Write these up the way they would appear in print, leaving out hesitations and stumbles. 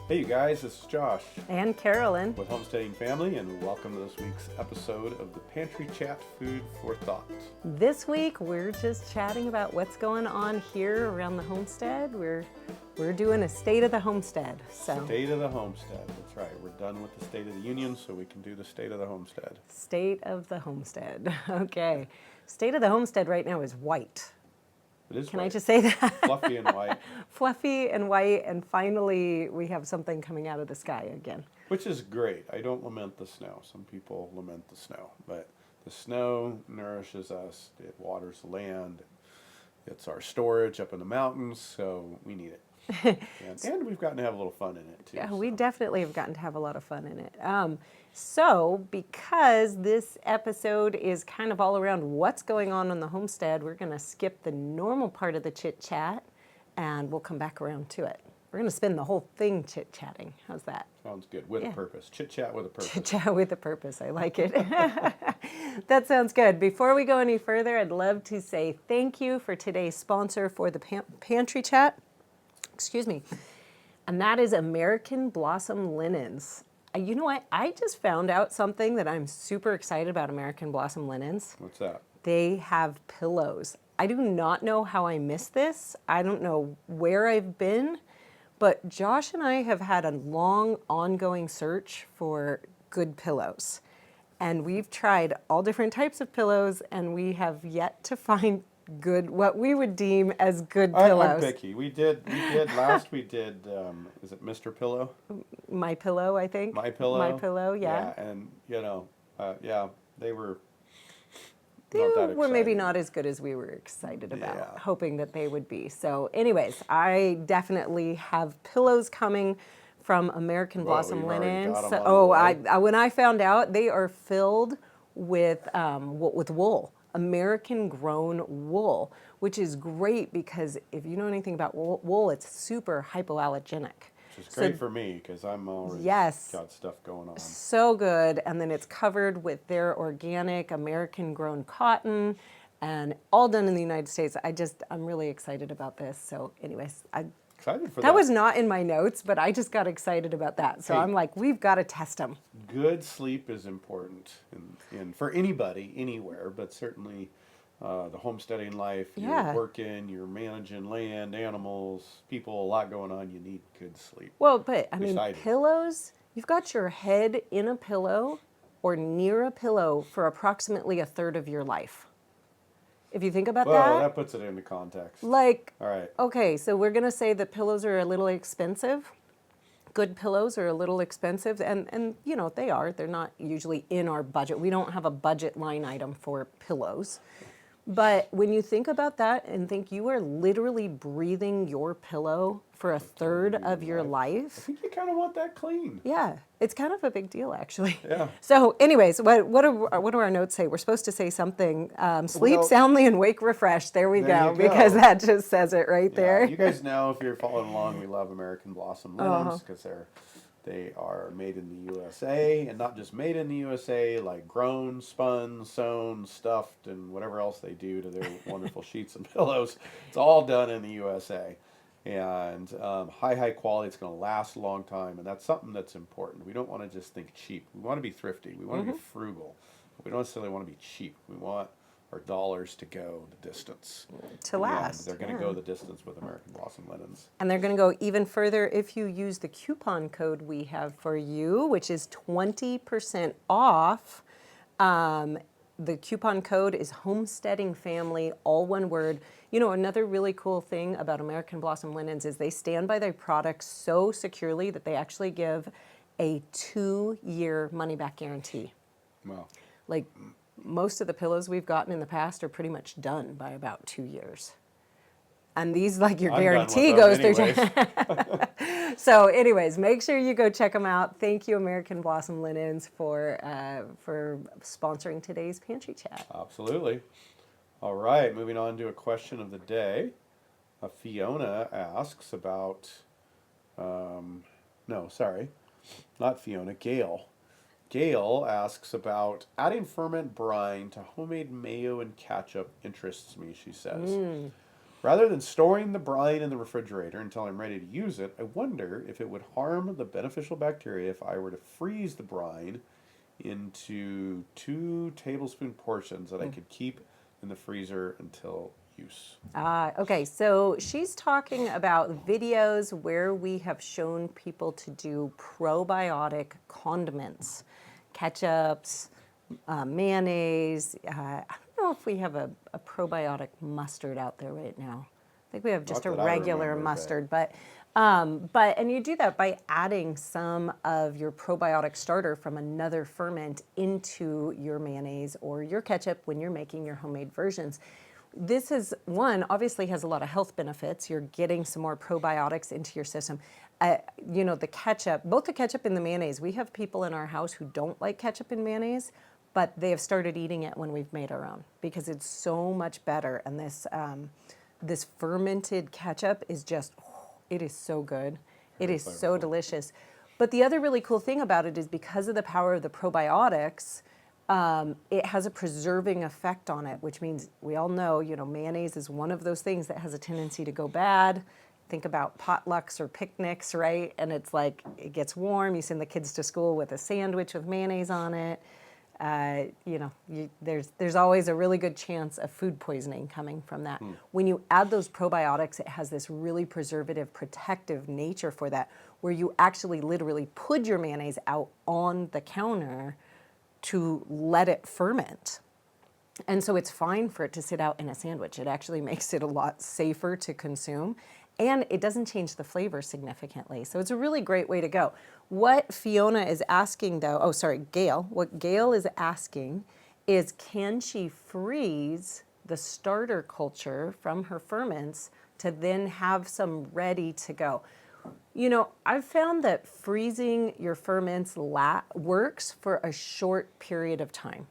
Hey you guys, this is Josh And Carolyn. with Homesteading Family, and welcome to this week's episode of the Pantry Chat Food for Thought. This week we're just chatting about what's going on here around the homestead. We're doing a state of the homestead. State of the homestead, that's right. We're done with the State of the Union, so we can do the State of the Homestead. State of the homestead. Okay. State of the homestead right now is white. It is Can white. I just say that? Fluffy and white. Fluffy and white, and finally we have something coming out of the sky again. Which is great. I don't lament the snow. Some people lament the snow, but the snow nourishes us. It waters the land. It's our storage up in the mountains, so we need it. and we've gotten to have a little fun in it too. Yeah, we definitely have gotten to have a lot of fun in it. So because this episode is kind of all around what's going on the homestead, we're going to skip the normal part of the chit chat and we'll come back around to it. We're going to spend the whole thing chit chatting. How's that? Sounds good. With a purpose. Chit chat with a purpose. Chit chat with a purpose. I like it. That sounds good. Before we go any further, I'd love to say thank you for today's sponsor for the pantry chat. Excuse me. And that is American Blossom Linens. You know what? I just found out something that I'm super excited about American Blossom Linens. What's that? They have pillows. I do not know how I missed this. I don't know where I've been, but Josh and I have had a long, ongoing search for good pillows. And we've tried all different types of pillows, and we have yet to find good, what we would deem as good pillows. I'm picky. We did, is it Mr. Pillow? My Pillow, I think. My Pillow? My Pillow, yeah. Yeah, and, they were They not that were maybe exciting. not as good as we were excited about, Yeah. hoping that they would be. So anyways, I definitely have pillows coming from American Blossom we've already Linens. got 'em So, on the way. when I found out, they are filled with wool. American grown wool, which is great because if you know anything about wool, it's super hypoallergenic. Which is great for me because I'm already Yes. got stuff going on. So good. And then it's covered with their organic American grown cotton and all done in the United States. I'm really excited about this. So anyways, Excited for that. that was not in my notes, but I just got excited about that. So Hey. I'm like, we've got to test them. Good sleep is important in for anybody, anywhere, but certainly the homesteading life, Yeah. you're working, you're managing land, animals, people, a lot going on, you need good sleep. Well, but I mean, Beside you. pillows, you've got your head in a pillow or near a pillow for approximately a third of your life. If you think about Well, that puts it into context. like, All right. okay, so we're going to say that pillows are a little expensive. Good pillows are a little expensive, and you know, they are. They're not usually in our budget. We don't have a budget line item for pillows. But when you think about that and think you are literally breathing your pillow for a third of your I life, think you kind of want that clean. yeah, it's kind of a big deal, actually. Yeah. So, anyways, what do our notes say? We're supposed to say something. Sleep Well- soundly and wake refreshed. There we There go, you go. because that just says it right there. Yeah, you guys know if you're following along, we love American Blossom Uh-huh. linens because they are made in the USA, and not just made in the USA, like grown, spun, sewn, stuffed, and whatever else they do to their wonderful sheets and pillows. It's all done in the USA, and high quality. It's going to last a long time, and that's something that's important. We don't want to just think cheap. We want to be thrifty. We want to be frugal. We don't necessarily want to be cheap. We want our dollars to go the distance. To last, And they're going to yeah. go the distance with American Blossom linens. And they're going to go even further if you use the coupon code we have for you, which is 20% off. The coupon code is Homesteading Family, all one word. You know, another really cool thing about American Blossom Linens is they stand by their products so securely that they actually give a 2-year money-back guarantee. Wow. Like, most of the pillows we've gotten in the past are pretty much done by about 2 years. And these, like, your I'm done with guarantee those goes through. anyways. So anyways, make sure you go check them out. Thank you, American Blossom Linens, for sponsoring today's Pantry Chat. Absolutely. All right, moving on to a question of the day. Fiona asks about, not Fiona, Gail. Gail asks about adding ferment brine to homemade mayo and ketchup interests me, she says. Rather than storing the brine in the refrigerator until I'm ready to use it, I wonder if it would harm the beneficial bacteria if I were to freeze the brine into 2 tablespoon portions that I could keep in the freezer until use. Okay, so she's talking about videos where we have shown people to do probiotic condiments, ketchups, mayonnaise. I don't know if we have a probiotic mustard out there right now. I think we have just Not a that I regular remember, mustard, but and you do that by adding some of your probiotic starter from another ferment into your mayonnaise or your ketchup when you're making your homemade versions. This is one, obviously has a lot of health benefits. You're getting some more probiotics into your system. The ketchup, both the ketchup and the mayonnaise, we have people in our house who don't like ketchup and mayonnaise, but they have started eating it when we've made our own because it's so much better. And this fermented ketchup is just, it is so good. It is so delicious. But the other really cool thing about it is because of the power of the probiotics, it has a preserving effect on it, which means we all know, mayonnaise is one of those things that has a tendency to go bad. Think about potlucks or picnics, right? And it's like, it gets warm, you send the kids to school with a sandwich with mayonnaise on it. There's always a really good chance of food poisoning coming from that. When you add those probiotics, it has this really preservative, protective nature for that, where you actually literally put your mayonnaise out on the counter to let it ferment. And so it's fine for it to sit out in a sandwich. It actually makes it a lot safer to consume. And it doesn't change the flavor significantly. So it's a really great way to go. What Fiona is asking though, Gail, what Gail is asking is can she freeze the starter culture from her ferments to then have some ready to go? I've found that freezing your ferments works for a short period of time.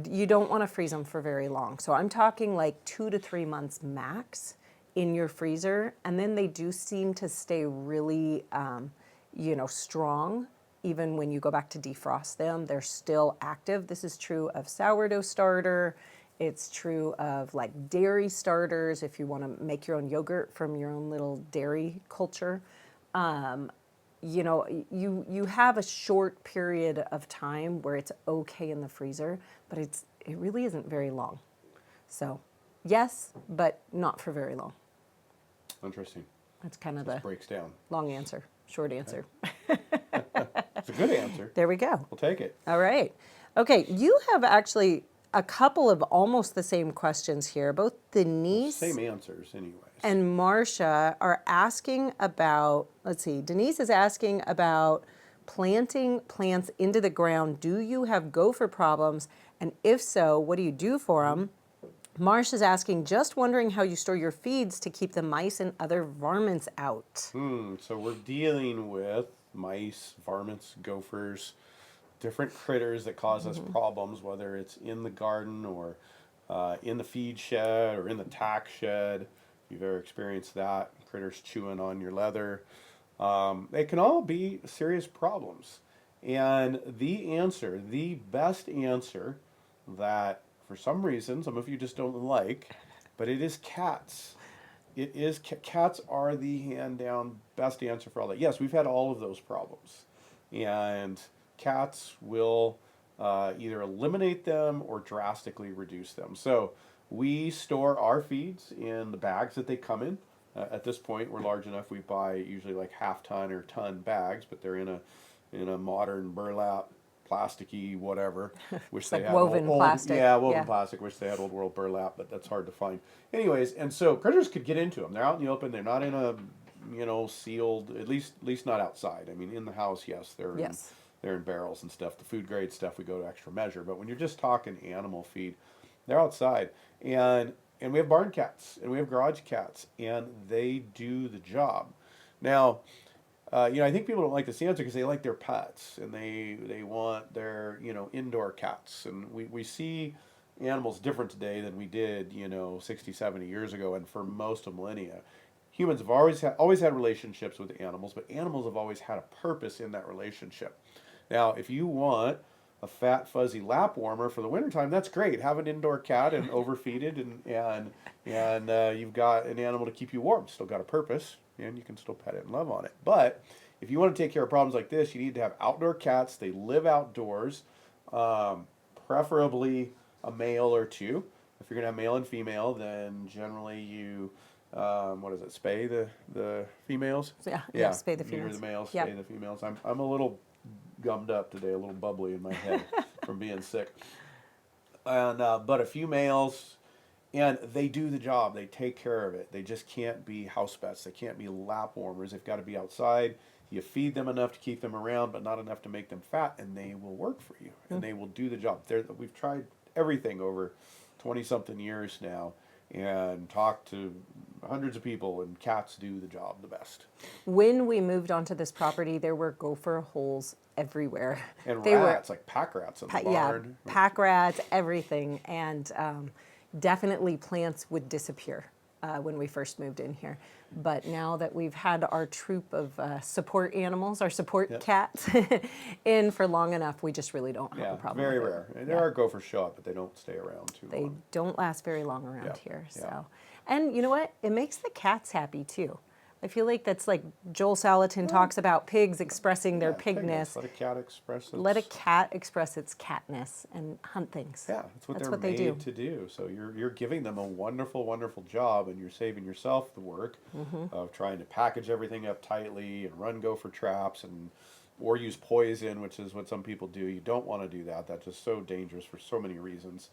You don't want to freeze them for very long. So I'm talking like 2 to 3 months max in your freezer. And then they do seem to stay really, strong. Even when you go back to defrost them, they're still active. This is true of sourdough starter. It's true of like dairy starters if you want to make your own yogurt from your own little dairy culture. You have a short period of time where it's okay in the freezer, but it really isn't very long. So, yes, but not for very long. Interesting. That's kind of This the breaks down. long answer, short answer. It's a good answer. There we go. We'll take it. All right. Okay, you have actually a couple of almost the same questions here. Both Denise Same answers, anyways. and Marcia are asking about, Denise is asking about planting plants into the ground. Do you have gopher problems? And if so, what do you do for them? Marcia's asking, just wondering how you store your feeds to keep the mice and other varmints out. So we're dealing with mice, varmints, gophers, different critters that cause us problems, whether it's in the garden or in the feed shed or in the tack shed. If you've ever experienced that, critters chewing on your leather. They can all be serious problems. And the best answer that for some reason, some of you just don't like, but it is cats. Cats are the hand down best answer for all that. Yes, we've had all of those problems. And cats will either eliminate them or drastically reduce them. So we store our feeds in the bags that they come in. At this point, we're large enough. We buy usually like half-ton or ton bags, but they're in a modern burlap, plasticky whatever. Wish they like had woven plastic. Yeah, woven Yeah. plastic. Wish they had old world burlap, but that's hard to find. Anyways, and so critters could get into them. They're out in the open. They're not in a sealed. At least not outside. I mean, in the house, yes, Yes. they're in barrels and stuff. The food grade stuff we go to extra measure. But when you're just talking animal feed, they're outside, and we have barn cats and we have garage cats, and they do the job. Now, I think people don't like this answer because they like their pets and they want their indoor cats, and we see animals different today than we did 60, 70 years ago, and for most of millennia. Humans have always had relationships with animals, but animals have always had a purpose in that relationship. Now, if you want a fat fuzzy lap warmer for the wintertime, that's great. Have an indoor cat and overfeed it, and you've got an animal to keep you warm. Still got a purpose, and you can still pet it and love on it. But if you want to take care of problems like this, you need to have outdoor cats. They live outdoors, preferably a male or two. If you're gonna have male and female, then generally you, what is it? Spay the females. Yeah, spay the Neuter females. the males, Yep. spay the females. I'm a little gummed up today, a little bubbly in my head from being sick. And but a few males, and they do the job. They take care of it. They just can't be house pets. They can't be lap warmers. They've got to be outside. You feed them enough to keep them around, but not enough to make them fat, and they will work for you, and they will do the job. We've tried everything over 20-something years now, and talked to hundreds of people, and cats do the job the best. When we moved onto this property, there were gopher holes everywhere. And They rats, like pack rats in the yeah, barn. pack rats, everything, and definitely plants would disappear when we first moved in here. But now that we've had our troop of support animals, our support cats, in for long enough, we just really don't have a problem. Very with rare. it. There are gophers show up, but they don't stay around too They long. don't last very long around Yeah, here. yeah. So, and you know what? It makes the cats happy too. I feel like that's like Joel Salatin talks about pigs expressing their pigness. Let a cat express its... Let a cat express its catness and hunt things. Yeah, that's what That's they're what they made to do. So you're giving them a wonderful, wonderful job, and you're saving yourself the work of trying to package everything up tightly and run gopher traps or use poison, which is what some people do. You don't want to do that. That's just so dangerous for so many reasons.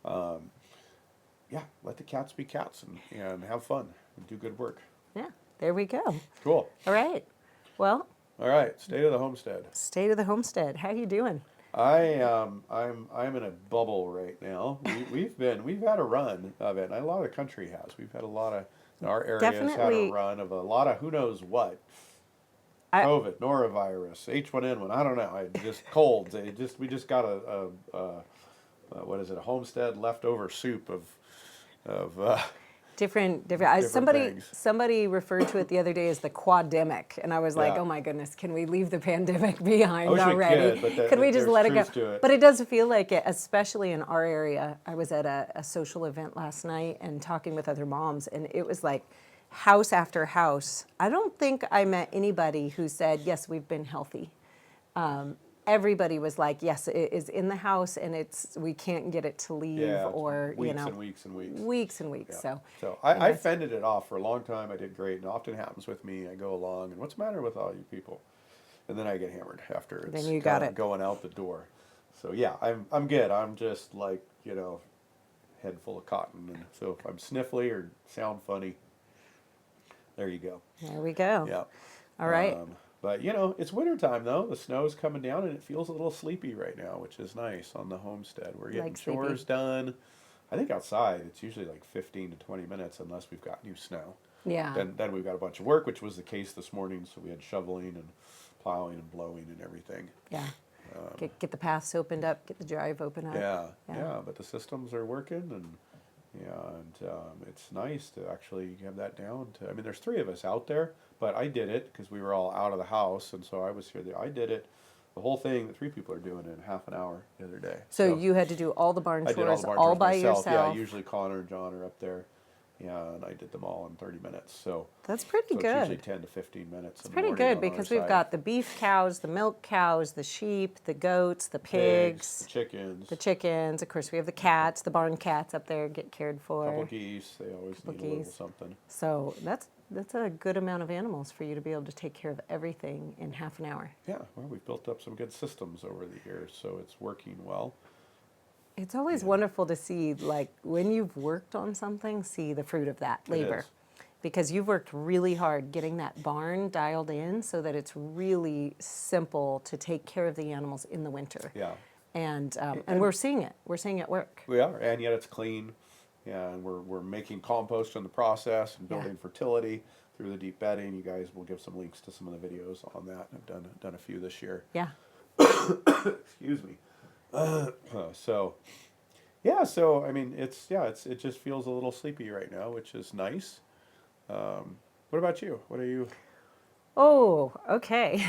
Yeah, let the cats be cats and have fun and do good work. Yeah, there we go. Cool. All right. Well, All right, state of the homestead. state of the homestead. How you doing? I'm in a bubble right now. We've had a run of it. And a lot of the country has. We've had a lot of our areas had a Definitely. run of a lot of who knows what. COVID, norovirus, H1N1. I don't know. Just colds. We just got a what is it? A homestead leftover soup of Different. Different things. Somebody referred to it the other day as the quademic, and I was like, Yeah. oh my goodness, can we leave the pandemic behind I wish we already? could, but Could we just there's let it go? truth to it. But it does feel like it, especially in our area. I was at a social event last night and talking with other moms, and it was like house after house. I don't think I met anybody who said, yes, we've been healthy. Everybody was like, yes, it is in the house, and we can't get it to leave, yeah, or weeks and weeks and weeks. weeks and weeks. Yeah. So I fended it off for a long time. I did great, and it often happens with me. I go along, and what's the matter with all you people? And then I get hammered after it's Then you got kinda it. going out the door. So yeah, I'm good. I'm just like, head full of cotton. And so if I'm sniffly or sound funny, there you go. there we go. Yeah. All right. But it's wintertime though. The snow's coming down and it feels a little sleepy right now, which is nice on the homestead. We're getting Like sleepy. chores done. I think outside it's usually like 15 to 20 minutes unless we've got new snow. Yeah. Then we've got a bunch of work, which was the case this morning. So we had shoveling and plowing and blowing and everything. Yeah. Get the paths opened up, get the drive open up. Yeah. But the systems are working and it's nice to actually have that down to. I mean, there's 3 of us out there, but I did it because we were all out of the house, and so I was here. I did it, the whole thing that 3 people are doing in half an hour the other day. So you had to do all the barn I chores did all the barn all chores by myself. yourself. Yeah, usually Connor and John are up there. Yeah, and I did them all in 30 minutes. So That's pretty It's good. usually 10 to 15 minutes. It's pretty good because we've got the beef cows, the milk cows, the sheep, the goats, the pigs, the chickens, the chickens. Of course, we have the cats, the barn cats up there get cared for. couple geese. They always need a little geese. something. So that's a good amount of animals for you to be able to take care of everything in half an hour. Yeah, well, we've built up some good systems over the years, so it's working well. It's always wonderful to see, like, when you've worked on something, see the fruit of that labor. is. Because you've worked really hard getting that barn dialed in so that it's really simple to take care of the animals in the winter. Yeah. And we're seeing it. We're seeing it work. We are, and yet it's clean. Yeah, and we're making compost in the process and building fertility through the deep bedding. You guys will give some links to some of the videos on that. I've done a few this year. Yeah. Excuse me. So I mean, it just feels a little sleepy right now, which is nice. What about you? What are you? Oh, okay.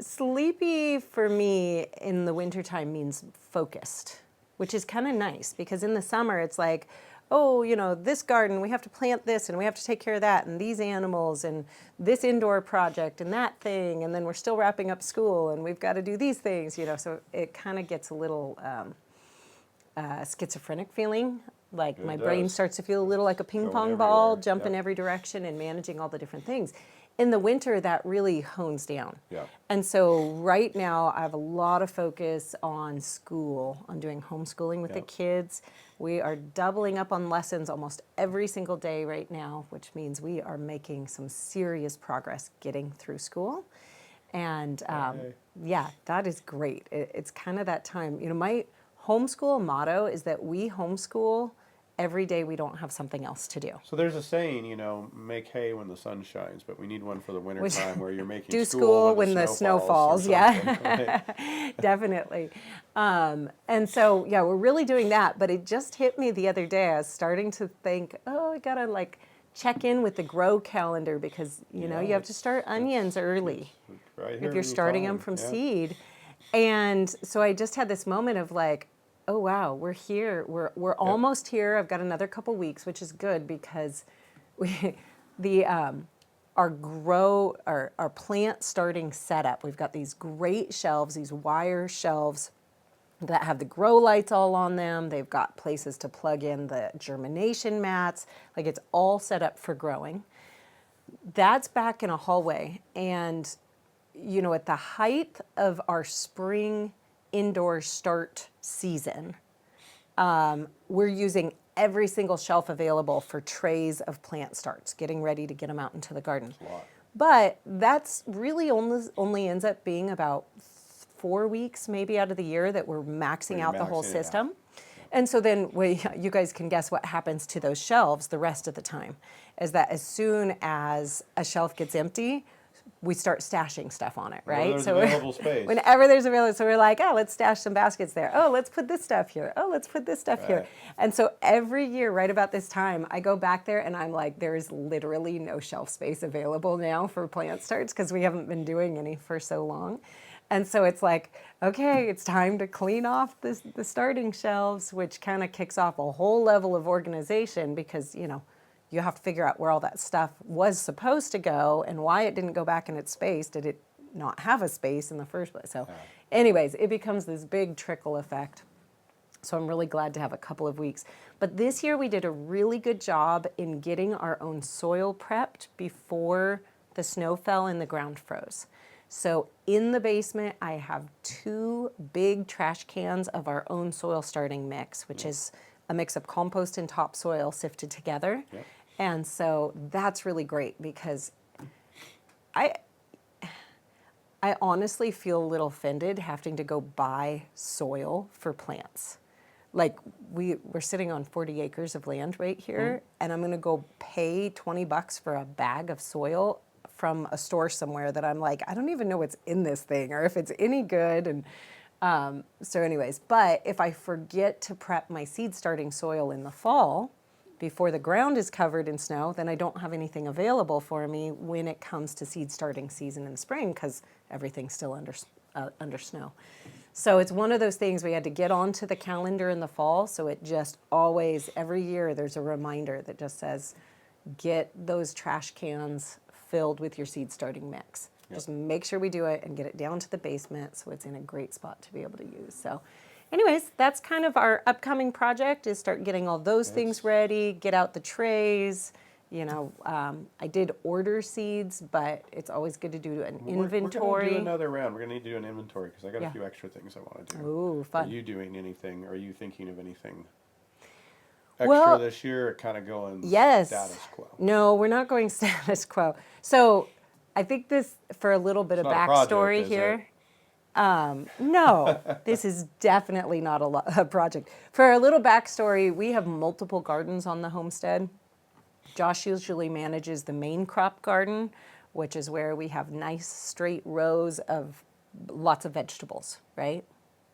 Sleepy for me in the wintertime means focused, which is kind of nice because in the summer it's like, oh, this garden, we have to plant this and we have to take care of that and these animals and this indoor project and that thing. And then we're still wrapping up school and we've got to do these things, so it kind of gets a little schizophrenic feeling. Like It my brain does. starts to feel a little like a ping Going pong ball, everywhere. jumping Yep. every direction and managing all the different things. In the winter, that really hones down. Yeah. And so right now, I have a lot of focus on school, on doing homeschooling with the Yep. kids. We are doubling up on lessons almost every single day right now, which means we are making some serious progress getting through school. And Yay. yeah, that is great. It's kind of that time. My homeschool motto is that we homeschool every day we don't have something else to do. So there's a saying, make hay when the sun shines, but we need one for the winter time where you're making Do school when the snow falls. or Yeah, something, right? definitely. And so, yeah, we're really doing that. But it just hit me the other day. I was starting to think, oh, I got to check in with the grow calendar because, you have to start onions early Right here if you're in your starting them time. from Yeah. seed. And so I just had this moment of oh wow, we're here. We're almost here. I've got another couple weeks, which is good because our plant starting setup. We've got these great shelves, these wire shelves that have the grow lights all on them. They've got places to plug in the germination mats. It's all set up for growing. That's back in a hallway. And, at the height of our spring indoor start season, we're using every single shelf available for trays of plant starts, getting ready to get them out into the garden. A lot. But that's really only ends up being about 4 weeks maybe out of the year that we're maxing You're out the whole maxing it out. system. And so then you guys can guess what happens to those shelves the rest of the time, is that as soon as a shelf gets empty, we start stashing stuff on it, right? There's available space. Whenever there's available, so we're like, oh, let's stash some baskets there. Oh, let's put this stuff here. Oh, let's put this stuff here. Right. And so every year, right about this time, I go back there and I'm like, there is literally no shelf space available now for plant starts because we haven't been doing any for so long. And so it's like, okay, it's time to clean off the starting shelves, which kind of kicks off a whole level of organization because, you have to figure out where all that stuff was supposed to go and why it didn't go back in its space. Did it not have a space in the first place? So anyways, it becomes this big trickle effect. So I'm really glad to have a couple of weeks. But this year we did a really good job in getting our own soil prepped before the snow fell and the ground froze. So in the basement, I have 2 big trash cans of our own soil starting mix, which is a mix of compost and topsoil sifted together. Yep. And so that's really great because I honestly feel a little offended having to go buy soil for plants. We're sitting on 40 acres of land right here, and I'm going to go pay $20 for a bag of soil from a store somewhere that I'm like, I don't even know what's in this thing or if it's any good. And so anyways, but if I forget to prep my seed starting soil in the fall before the ground is covered in snow, then I don't have anything available for me when it comes to seed starting season in the spring because everything's still under snow. So it's one of those things we had to get onto the calendar in the fall. So it just always, every year, there's a reminder that just says, get those trash cans filled with your seed starting mix. Yep. Just make sure we do it and get it down to the basement so it's in a great spot to be able to use. So anyways, that's kind of our upcoming project is start getting all those things ready, get out the trays. I did order seeds, but it's always good to do an inventory. We're going to do another round. We're going to need to do an inventory because I got a few extra things I want to do. Ooh, fun. Are you doing anything? Are you thinking of anything extra this year or kind of going status quo? No, we're not going status quo. So I think this, for a little bit of backstory here. No, this is definitely not a project. For a little backstory, we have multiple gardens on the homestead. Josh usually manages the main crop garden, which is where we have nice straight rows of lots of vegetables, right?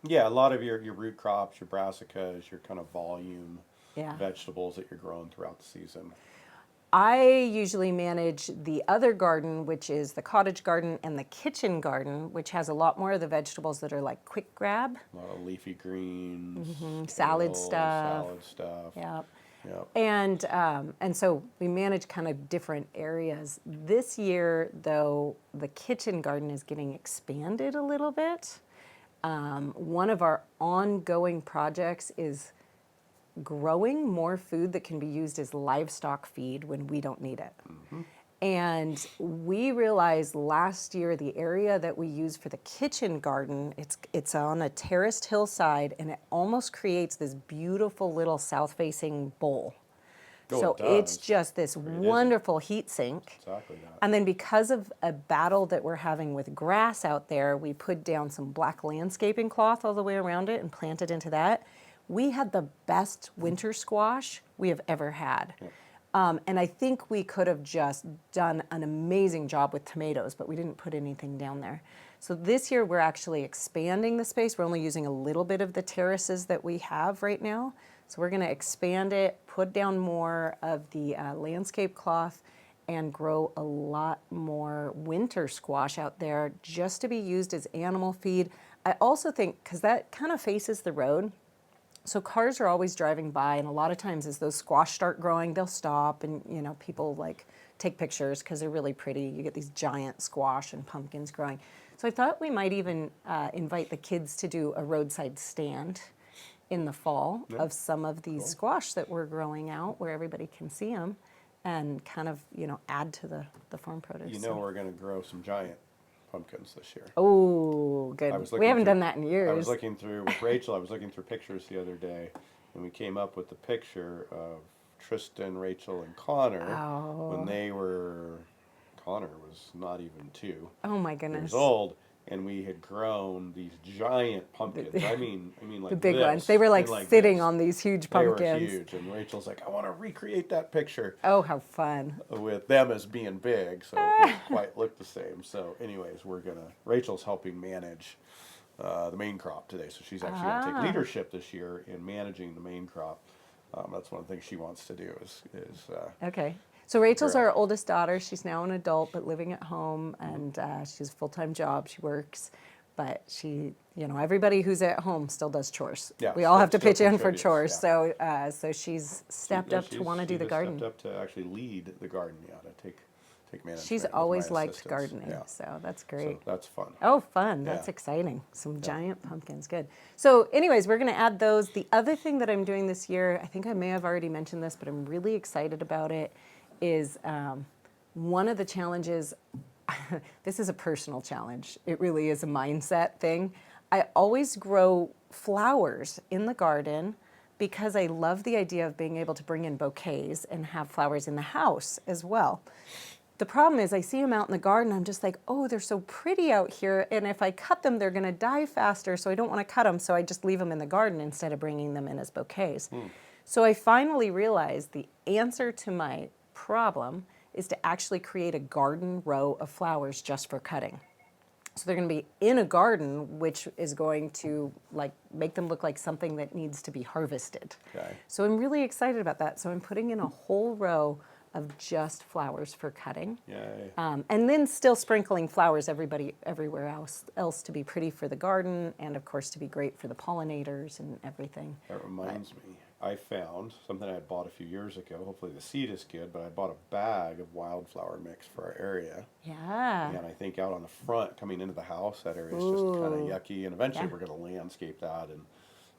Yeah, a lot of your root crops, your brassicas, your kind of volume Yeah. vegetables that you're growing throughout the season. I usually manage the other garden, which is the cottage garden, and the kitchen garden, which has a lot more of the vegetables that are like quick grab. A lot of leafy greens, Salad kale, stuff. salad stuff. Yep. Yep. And so we manage kind of different areas. This year, though, the kitchen garden is getting expanded a little bit. One of our ongoing projects is growing more food that can be used as livestock feed when we don't need it. And we realized last year the area that we use for the kitchen garden, it's on a terraced hillside, and it almost creates this beautiful little south-facing bowl. Oh, So it does. it's just this It isn't. wonderful heat sink. Exactly that. And then because of a battle that we're having with grass out there, we put down some black landscaping cloth all the way around it and planted into that. We had the best winter squash we have ever had. And I think we could have just done an amazing job with tomatoes, but we didn't put anything down there. So this year we're actually expanding the space. We're only using a little bit of the terraces that we have right now. So we're going to expand it, put down more of the landscape cloth, and grow a lot more winter squash out there just to be used as animal feed. I also think, because that kind of faces the road, so cars are always driving by, and a lot of times as those squash start growing, they'll stop, and people like take pictures because they're really pretty. You get these giant squash and pumpkins growing. So I thought we might even invite the kids to do a roadside stand in the fall of some of these squash that we're growing out, where everybody can see them, and kind of add to the farm produce. We're going to grow some giant pumpkins this year. Oh, good. We haven't done that in years. I was looking through with Rachel. I was looking through pictures the other day, and we came up with the picture of Tristan, Rachel, and Connor when they were. Connor was not even 2. Oh my goodness. Years old, and we had grown these giant pumpkins. I mean like the big this, ones. They were like sitting this. on these huge pumpkins. They were huge, and Rachel's like, I want to recreate that picture. Oh, how fun! With them as being big, so it didn't quite look the same. So, anyways, Rachel's helping manage the main crop today, so she's actually going to take leadership this year in managing the main crop. That's one of the things she wants to do is okay. So Rachel's our oldest daughter. She's now an adult, but living at home, and she has a full-time job. She works, but she, everybody who's at home still does chores. Yeah, we all have to pitch in for contributes, chores. yeah. So she's stepped up to want to do the garden. Stepped up to actually lead the garden, to take management. She's with always my liked assistance. gardening, Yeah. so that's great. So that's fun. Oh, fun. That's exciting. Some giant pumpkins. Good. So anyways, we're going to add those. The other thing that I'm doing this year, I think I may have already mentioned this, but I'm really excited about it, is one of the challenges, this is a personal challenge. It really is a mindset thing. I always grow flowers in the garden because I love the idea of being able to bring in bouquets and have flowers in the house as well. The problem is I see them out in the garden, I'm just like, oh, they're so pretty out here, and if I cut them, they're gonna die faster, so I don't wanna cut them, so I just leave them in the garden instead of bringing them in as bouquets. So I finally realized the answer to my problem is to actually create a garden row of flowers just for cutting. So they're going to be in a garden, which is going to make them look like something that needs to be harvested. Okay. So I'm really excited about that. So I'm putting in a whole row of just flowers for cutting. Yay. And then still sprinkling flowers everywhere else to be pretty for the garden, and of course to be great for the pollinators and everything. That reminds me, I found something I had bought a few years ago. Hopefully the seed is good, but I bought a bag of wildflower mix for our area. Yeah. And I think out on the front, coming into the house, that area is just kind of yucky. And eventually we're going to landscape that. And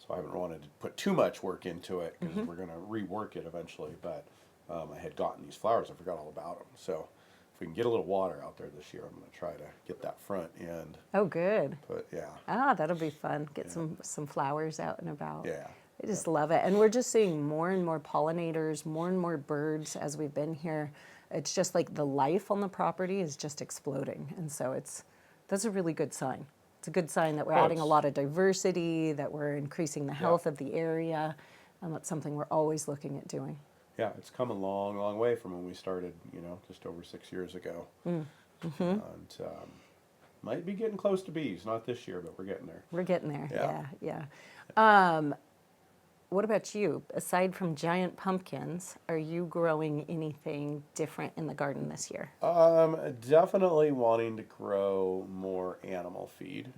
so I haven't wanted to put too much work into it because we're going to rework it eventually. But I had gotten these flowers. I forgot all about them. So if we can get a little water out there this year, I'm going to try to get that front end. Oh, good. But yeah. Ah, that'll be fun. Get some flowers out and about. Yeah. I just love it. And we're just seeing more and more pollinators, more and more birds as we've been here. It's just like the life on the property is just exploding. And so that's a really good sign. It's a good sign that we're adding a lot of diversity, that we're increasing the health of the area. And that's something we're always looking at doing. Yeah, it's come a long, long way from when we started, just over 6 years ago. And might be getting close to bees, not this year, but we're getting there. We're getting there, yeah. what about you? Aside from giant pumpkins, are you growing anything different in the garden this year? Definitely wanting to grow more animal feed.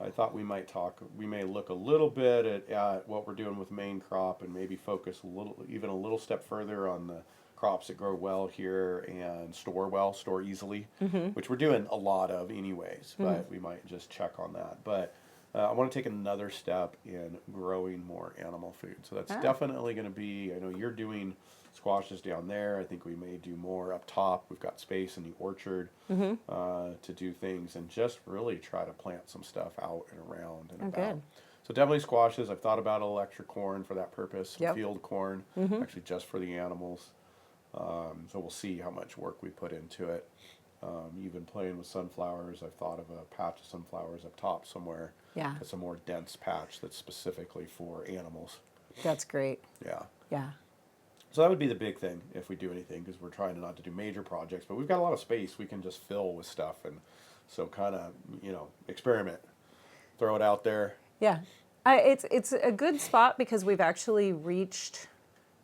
I thought we may look a little bit at what we're doing with main crop and maybe focus even a little step further on the crops that grow well here and store easily, which we're doing a lot of anyways, but we might just check on that. But I want to take another step in growing more animal food. So that's definitely going to be, I know you're doing squashes down there. I think we may do more up top. We've got space in the orchard to do things and just really try to plant some stuff out and around and about. Good. So definitely squashes. I've thought about a little extra corn for that purpose, some Yep. field corn, actually just for the animals. So we'll see how much work we put into it. You've been playing with sunflowers. I've thought of a patch of sunflowers up top somewhere. Yeah. It's a more dense patch that's specifically for animals. That's great. Yeah. Yeah. So that would be the big thing if we do anything, because we're trying not to do major projects, but we've got a lot of space we can just fill with stuff, and so kind of experiment, throw it out there. Yeah. It's a good spot because we've actually reached.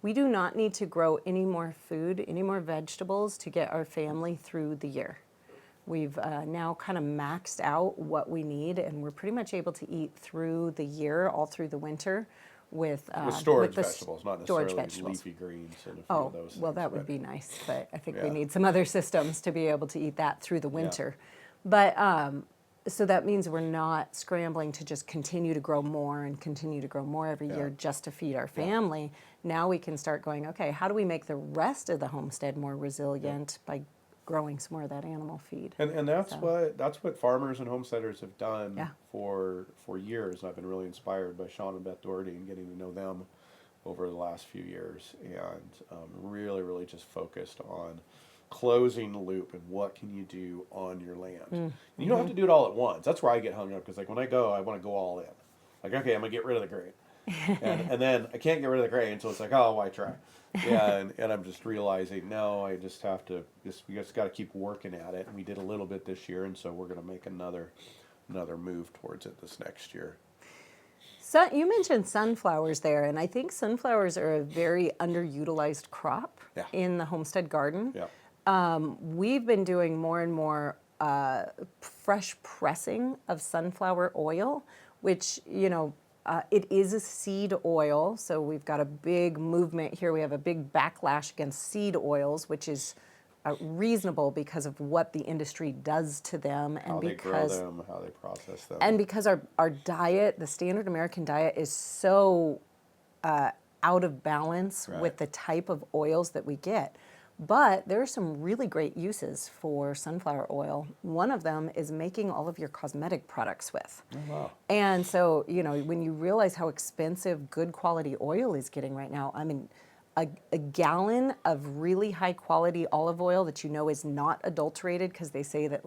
We do not need to grow any more food, any more vegetables to get our family through the year. We've now kind of maxed out what we need, and we're pretty much able to eat through the year, all through the winter, with Storage the vegetables, not storage necessarily vegetables. leafy greens and a few Oh, of those well, things, that would but be nice, but I think Yeah. we need some other systems to be able to eat that through the winter. But so that means we're not scrambling to just continue to grow more and continue to grow more every year just to feed our family. Now we can start going, okay, how do we make the rest of the homestead more resilient by growing some more of that animal feed? And that's what farmers and homesteaders have done Yeah. for years. I've been really inspired by Sean and Beth Doherty and getting to know them over the last few years, and really just focused on closing the loop and what can you do on your land. And you don't have to do it all at once. That's where I get hung up, because like when I go, I want to go all in. Like, okay, I'm gonna get rid of the grain, and then I can't get rid of the grain, so it's like, oh, why try? Yeah, and I'm just realizing, no, I just have to we just got to keep working at it. And we did a little bit this year, and so we're gonna make another move towards it this next year. So you mentioned sunflowers there, and I think sunflowers are a very underutilized crop in the homestead garden. Yeah. We've been doing more and more fresh pressing of sunflower oil, which, it is a seed oil. So we've got a big movement here. We have a big backlash against seed oils, which is reasonable because of what the industry does to them. And How they grow because them, how they process them. and because our diet, the standard American diet, is so out of balance with the type of oils that we get. But there are some really great uses for sunflower oil. One of them is making all of your cosmetic products with. Oh, wow. And so, when you realize how expensive good quality oil is getting right now, I mean, a gallon of really high quality olive oil that is not adulterated, because they say that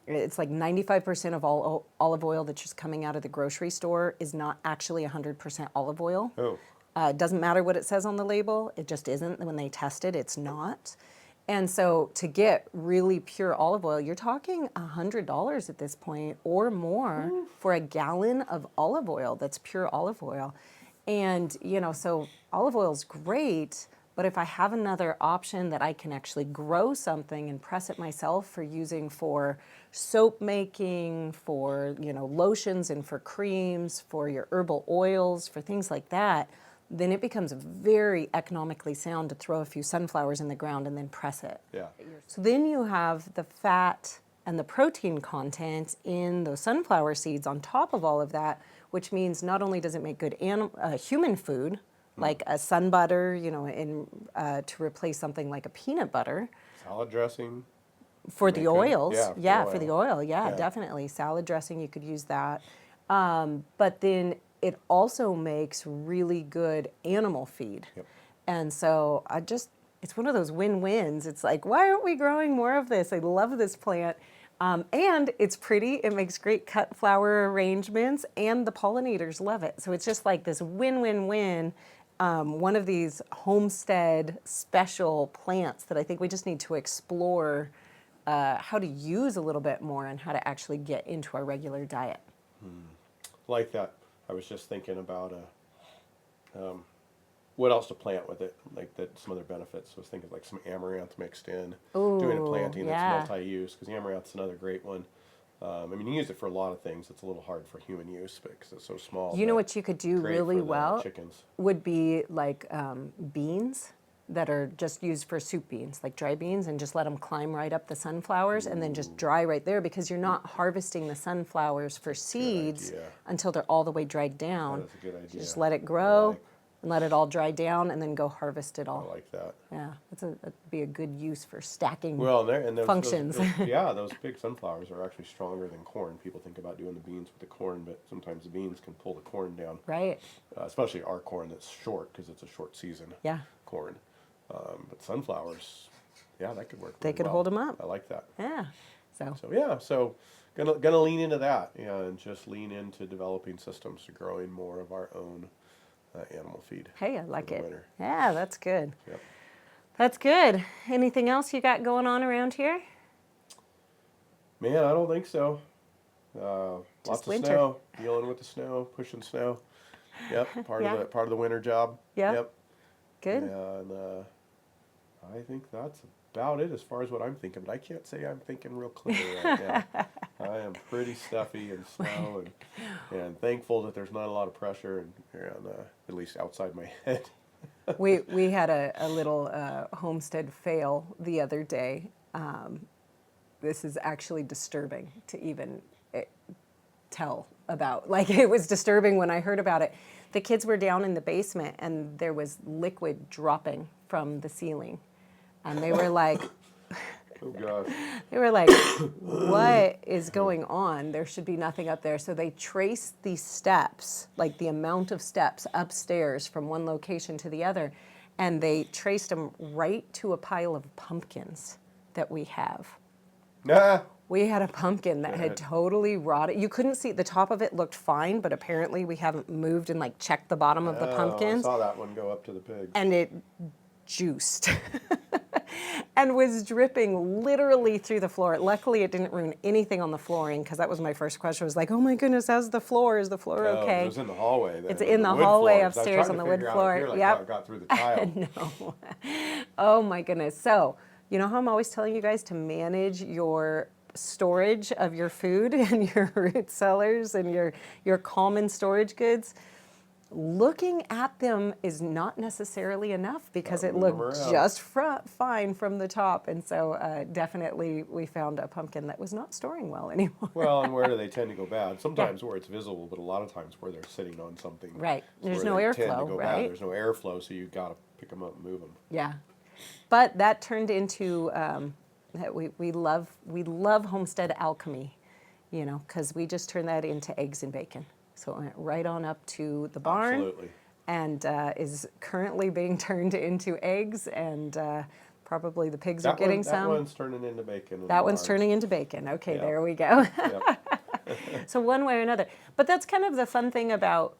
it's like 95% of all olive oil that's just coming out of the grocery store is not actually 100% olive oil. Oh. It doesn't matter what it says on the label. It just isn't. When they test it, it's not. And so to get really pure olive oil, you're talking $100 at this point or more for a gallon of olive oil that's pure olive oil. And, so olive oil is great, but if I have another option that I can actually grow something and press it myself for using for soap making, for, lotions and for creams, for your herbal oils, for things like that, then it becomes very economically sound to throw a few sunflowers in the ground and then press it. Yeah. So then you have the fat and the protein content in those sunflower seeds on top of all of that, which means not only does it make good human food, like a sun butter, to replace something like a peanut butter. Salad dressing. For the oils. Yeah, for the oil. Yeah, definitely. Salad dressing, you could use that. But then it also makes really good animal feed. Yep. And so it's one of those win-wins. It's like, why aren't we growing more of this? I love this plant. And it's pretty. It makes great cut flower arrangements, and the pollinators love it. So it's just like this win-win-win. One of these homestead special plants that I think we just need to explore how to use a little bit more and how to actually get into our regular diet. Like that. I was just thinking about what else to plant with it, like that some other benefits. I was thinking like some amaranth mixed in, doing a Ooh, planting yeah. that's multi-use, because amaranth's another great one. I mean, you use it for a lot of things. It's a little hard for human use because it's so small. You know But what you could do great really for the well chickens. would be like beans that are just used for soup beans, like dry beans, and just let them climb right up the sunflowers and then just dry right there, because you're not harvesting the sunflowers for seeds idea. until they're all the way dried down. That is a good idea. Just let it I grow like, and let it all dry down and then go harvest it I all. like that. Yeah, that'd be a good use for stacking Well, and functions. yeah, those big sunflowers are actually stronger than corn. People think about doing the beans with the corn, but sometimes the beans can pull the corn down. Right. Especially our corn that's short because it's a short season. Yeah. Corn, but sunflowers, yeah, that could work. They really could well. hold them up. I like that. Yeah. So So yeah, so gonna lean into that, yeah, and just lean into developing systems to growing more of our own animal feed. hey, I like the it. winter. Yeah, that's good. Yep. That's good. Anything else you got going on around here? Man, I don't think so. Lots of winter. snow, dealing with the snow, pushing snow. Yep, part Yeah. of the winter job. Yeah. Yep. Good. And I think that's about it as far as what I'm thinking. But I can't say I'm thinking real clearly right now. I am pretty stuffy and snow, and thankful that there's not a lot of pressure, and at least outside my head. We had a little homestead fail the other day. This is actually disturbing to even tell about. Like, it was disturbing when I heard about it. The kids were down in the basement and there was liquid dropping from the ceiling. And they were like, Oh gosh. what is going on? There should be nothing up there. So they traced the steps, like the amount of steps upstairs from one location to the other, and they traced them right to a pile of pumpkins that we have. Nah. We had a pumpkin that had totally rotted. You couldn't see, the top of it looked fine, but apparently we haven't moved and like checked the bottom of the I pumpkins, saw that one go up to the pigs. and it juiced and was dripping literally through the floor. Luckily, it didn't ruin anything on the flooring, because that was my first question. I was like, oh my goodness, how's the floor? Is the floor okay? It was in the hallway. Then, It's in the hallway upstairs on the wood floor. Here, like Yep. how it got through the tile. No. Oh my goodness. So, you know how I'm always telling you guys to manage your storage of your food and your root cellars and your common storage goods? Looking at them is not necessarily enough, because it Move 'em looked around. just fine from the top. And so definitely we found a pumpkin that was not storing well anymore. Well, and where do they tend to go bad? Sometimes where it's visible, but a lot of times where they're sitting on something. Right. is There's where no they tend to airflow, go right? bad. There's no airflow, so you've got to pick them up and move them. Yeah, but that turned into we love homestead alchemy, you know, because we just turned that into eggs and bacon. So it went right on up to the barn, Absolutely. and is currently being turned into eggs, and probably the pigs are getting That some. one's turning into bacon. That one's turning into bacon. Okay, Yeah. there we go. Yep. So one way or another. But that's kind of the fun thing about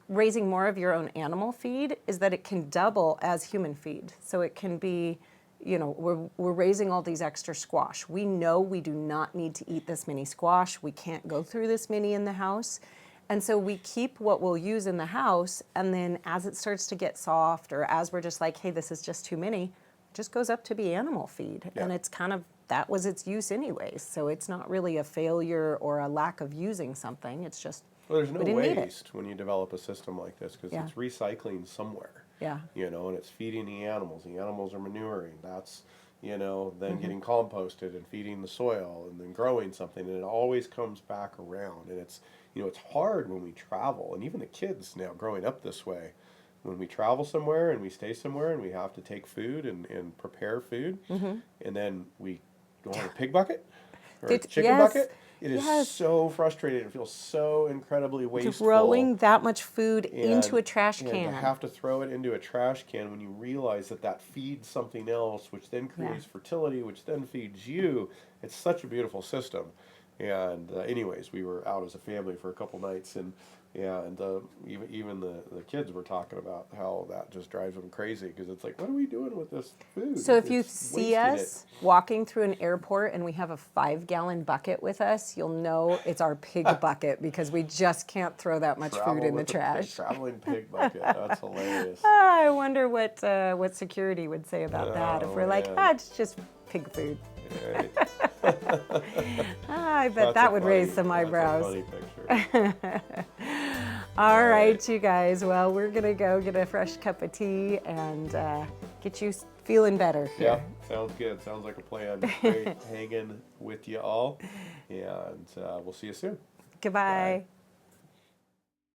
raising more of your own animal feed, is that it can double as human feed. So it can be, you know, we're raising all these extra squash. We know we do not need to eat this many squash. We can't go through this many in the house. And so we keep what we'll use in the house, and then as it starts to get soft, or as we're just like, hey, this is just too many, it just goes up to be animal feed. Yeah. And it's kind of, that was its use anyways. So it's not really a failure or a lack of using something. It's just, Well, there's no we didn't need it. waste when you develop a system like this, because Yeah. it's recycling somewhere. Yeah. You know, and it's feeding the animals. The animals are manuring. That's, you know, then Mm-hmm. getting composted and feeding the soil and then growing something. And it always comes back around. And it's, you know, it's hard when we travel. And even the kids now growing up this way, when we travel somewhere and we stay somewhere and we have to take food and prepare food, Mm-hmm. and then we don't have a pig bucket or a Did- chicken yes, bucket. It is yes. so frustrating. It feels so incredibly wasteful. Throwing that much food into a And- trash and can. to have to throw it into a trash can when you realize that that feeds something else, which then creates fertility, which then feeds you. It's such a beautiful system. And anyways, we were out as a family for a couple nights, and even the kids were talking about how that just drives them crazy because it's like, what are we doing with this food? So if you It's see wasting us walking through an airport and we have a 5-gallon bucket with us, you'll know it's our pig bucket because we just can't throw that much food in the trash. Traveling pig bucket. That's hilarious. I wonder what security would say about that if we're like, man. it's just pig food. Right. I bet that would raise some eyebrows. That's a funny picture. All right, you guys. Well, we're going to go get a fresh cup of tea and get you feeling better here. Yeah, sounds good. Sounds like a plan. Great hanging with you all. And we'll see you soon. Goodbye. Bye.